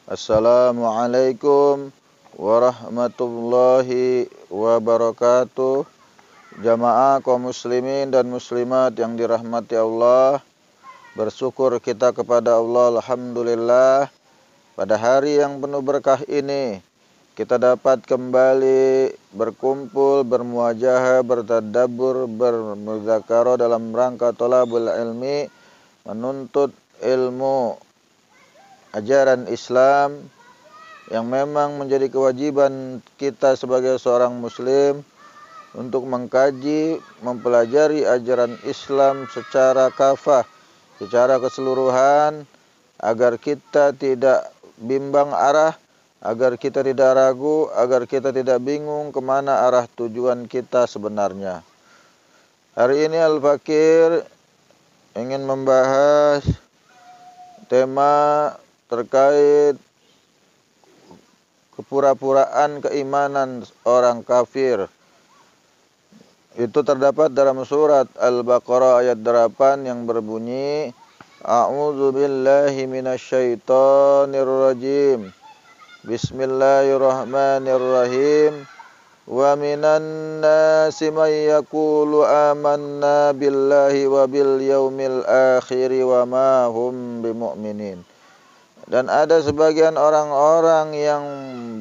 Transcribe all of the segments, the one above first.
Assalamualaikum warahmatullahi wabarakatuh. Jamaah kaum muslimin dan muslimat yang dirahmati Allah, bersyukur kita kepada Allah, alhamdulillah, pada hari yang penuh berkah ini kita dapat kembali berkumpul, bermuajahah, bertadabbur, bermudzakara dalam rangka thalabul ilmi, menuntut ilmu ajaran Islam yang memang menjadi kewajiban kita sebagai seorang muslim untuk mengkaji, mempelajari ajaran Islam secara kafah, secara keseluruhan, agar kita tidak bimbang arah, agar kita tidak ragu, agar kita tidak bingung kemana arah tujuan kita sebenarnya. Hari ini Al-Fakir ingin membahas tema terkait kepura-puraan keimanan orang kafir. Itu terdapat dalam surat Al-Baqarah ayat 8 yang berbunyi, A'udzu billahi minasyaitonir rajim. Bismillahirrahmanirrahim. Wa minan nasi may yaqulu amanna billahi wa bil yaumil akhir wa ma hum bimu'minin. Dan ada sebagian orang-orang yang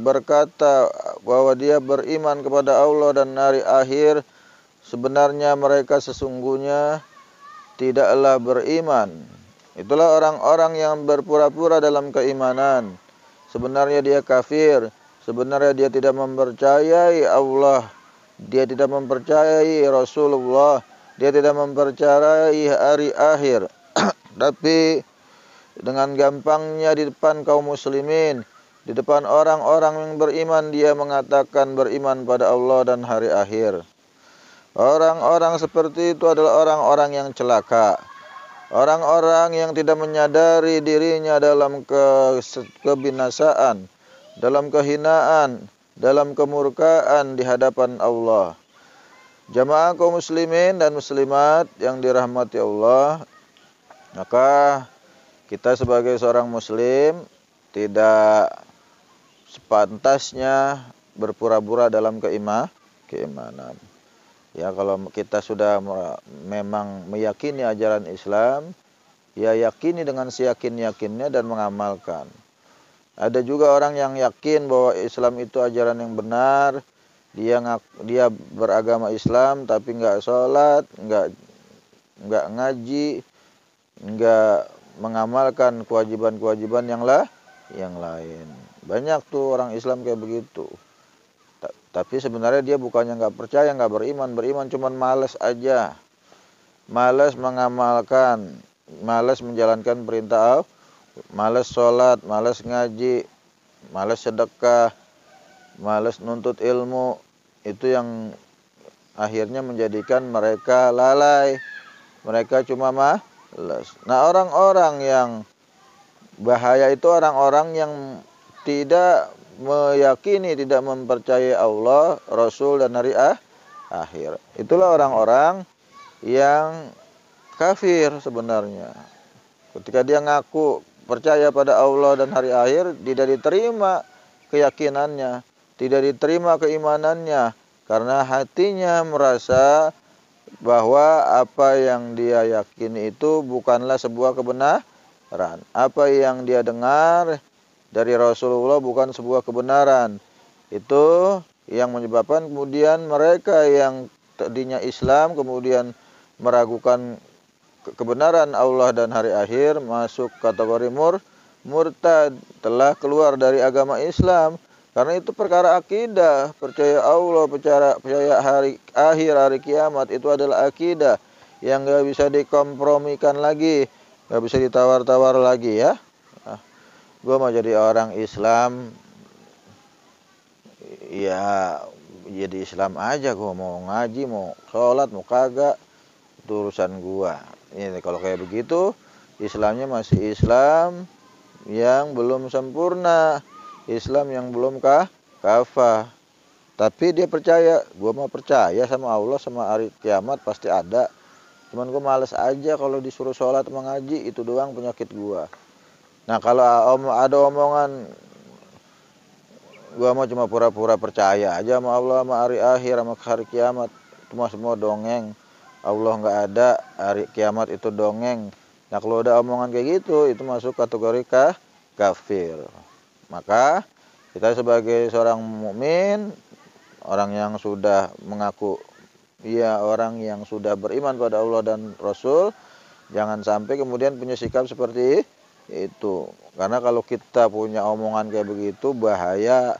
berkata bahwa dia beriman kepada Allah dan hari akhir, sebenarnya mereka sesungguhnya tidaklah beriman. Itulah orang-orang yang berpura-pura dalam keimanan. Sebenarnya dia kafir, sebenarnya dia tidak mempercayai Allah, dia tidak mempercayai Rasulullah, dia tidak mempercayai hari akhir. Tapi dengan gampangnya di depan kaum muslimin, di depan orang-orang yang beriman, dia mengatakan beriman pada Allah dan hari akhir. Orang-orang seperti itu adalah orang-orang yang celaka. Orang-orang yang tidak menyadari dirinya dalam kebinasaan, dalam kehinaan, dalam kemurkaan di hadapan Allah. Jamaah kaum muslimin dan muslimat yang dirahmati Allah, maka kita sebagai seorang muslim tidak sepantasnya berpura-pura dalam keimanan. Ya, kalau kita sudah memang meyakini ajaran Islam, ya yakini dengan seyakin-yakinnya dan mengamalkan. Ada juga orang yang yakin bahwa Islam itu ajaran yang benar, dia beragama Islam tapi enggak sholat, enggak ngaji, enggak mengamalkan kewajiban-kewajiban yang lain. Banyak tuh orang Islam kayak begitu. Tapi sebenarnya dia bukannya nggak percaya, nggak beriman cuman malas aja. Malas mengamalkan, malas menjalankan perintah Allah, malas sholat, malas ngaji, malas sedekah, malas nuntut ilmu. Itu yang akhirnya menjadikan mereka lalai. Mereka cuma Nah, orang-orang yang bahaya itu orang-orang yang tidak meyakini, tidak mempercayai Allah, Rasul dan hari akhir. Itulah orang-orang yang kafir sebenarnya. Ketika dia ngaku percaya pada Allah dan hari akhir, tidak diterima keyakinannya, tidak diterima keimanannya, karena hatinya merasa bahwa apa yang dia yakini itu bukanlah sebuah kebenaran. Apa yang dia dengar dari Rasulullah bukan sebuah kebenaran. Itu yang menyebabkan kemudian mereka yang tadinya Islam kemudian meragukan kebenaran Allah dan hari akhir, masuk kategori murtad, telah keluar dari agama Islam. Karena itu perkara akidah, percaya Allah, percaya hari akhir, hari kiamat, itu adalah akidah yang gak bisa dikompromikan lagi, gak bisa ditawar-tawar lagi ya. Gue mau jadi orang Islam, ya jadi Islam aja, gue mau ngaji, mau sholat, mau kagak, itu urusan gue. Ini kalau kayak begitu, Islamnya masih Islam yang belum sempurna, Islam yang belum kafah. Tapi dia percaya, gue mau percaya sama Allah, sama hari kiamat pasti ada. Cuman gue males aja kalau disuruh sholat mengaji, itu doang penyakit gue. Nah, kalau ada omongan gua mau cuma pura-pura percaya aja sama Allah, sama hari akhir, sama hari kiamat, itu semua dongeng. Allah nggak ada, hari kiamat itu dongeng. Nah, kalau ada omongan kayak gitu, itu masuk kategori kafir. Maka kita sebagai seorang mukmin, orang yang sudah mengaku orang yang sudah beriman pada Allah dan Rasul, jangan sampai kemudian punya sikap seperti itu. Karena kalau kita punya omongan kayak begitu, bahaya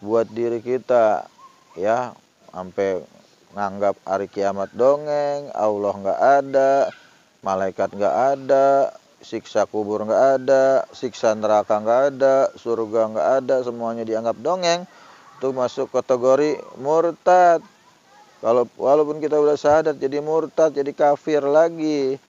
buat diri kita, ya, sampai nganggap hari kiamat dongeng, Allah nggak ada, malaikat nggak ada, siksa kubur nggak ada, siksa neraka nggak ada, surga nggak ada, semuanya dianggap dongeng. Itu masuk kategori murtad. Walaupun kita udah sadar, jadi murtad, jadi kafir lagi.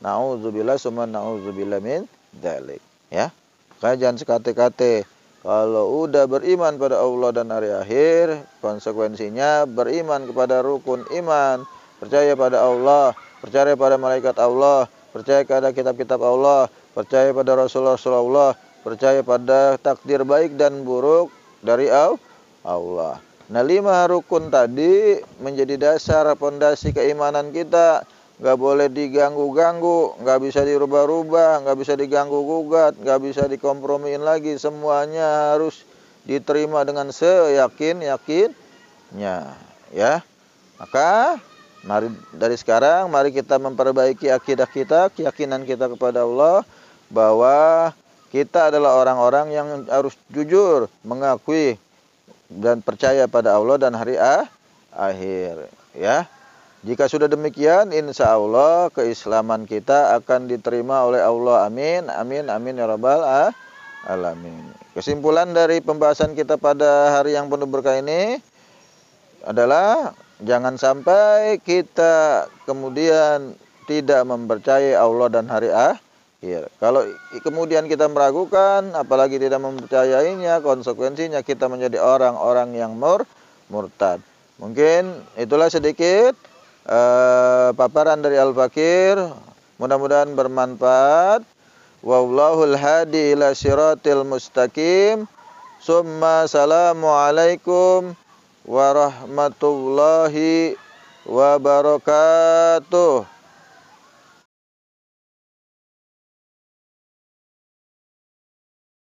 Nauzubillah summa nauzubillah min dzalik, ya. Makanya jangan sekate-kate. Kalau udah beriman pada Allah dan hari akhir, konsekuensinya beriman kepada rukun iman, percaya pada Allah, percaya pada malaikat Allah, percaya pada kitab-kitab Allah, percaya pada Rasulullah, percaya pada takdir baik dan buruk dari Allah. Nah, 5 rukun tadi menjadi dasar pondasi keimanan kita. Nggak boleh diganggu-ganggu, nggak bisa dirubah-rubah, nggak bisa diganggu-gugat, nggak bisa dikompromiin lagi. Semuanya harus diterima dengan seyakin-yakinnya, ya. Maka dari sekarang mari kita memperbaiki akidah kita, keyakinan kita kepada Allah, bahwa kita adalah orang-orang yang harus jujur mengakui dan percaya pada Allah dan hari akhir, ya. Jika sudah demikian, insya Allah keislaman kita akan diterima oleh Allah. Amin, amin, amin ya rabbal alamin. Kesimpulan dari pembahasan kita pada hari yang penuh berkah ini adalah jangan sampai kita kemudian tidak mempercayai Allah dan hari akhir. Kalau kemudian kita meragukan, apalagi tidak mempercayainya, konsekuensinya kita menjadi orang-orang yang murtad. Mungkin itulah sedikit paparan dari Al-Fakir, mudah-mudahan bermanfaat. Wallahul hadi ila siratil mustaqim. Summa assalamualaikum warahmatullahi wabarakatuh.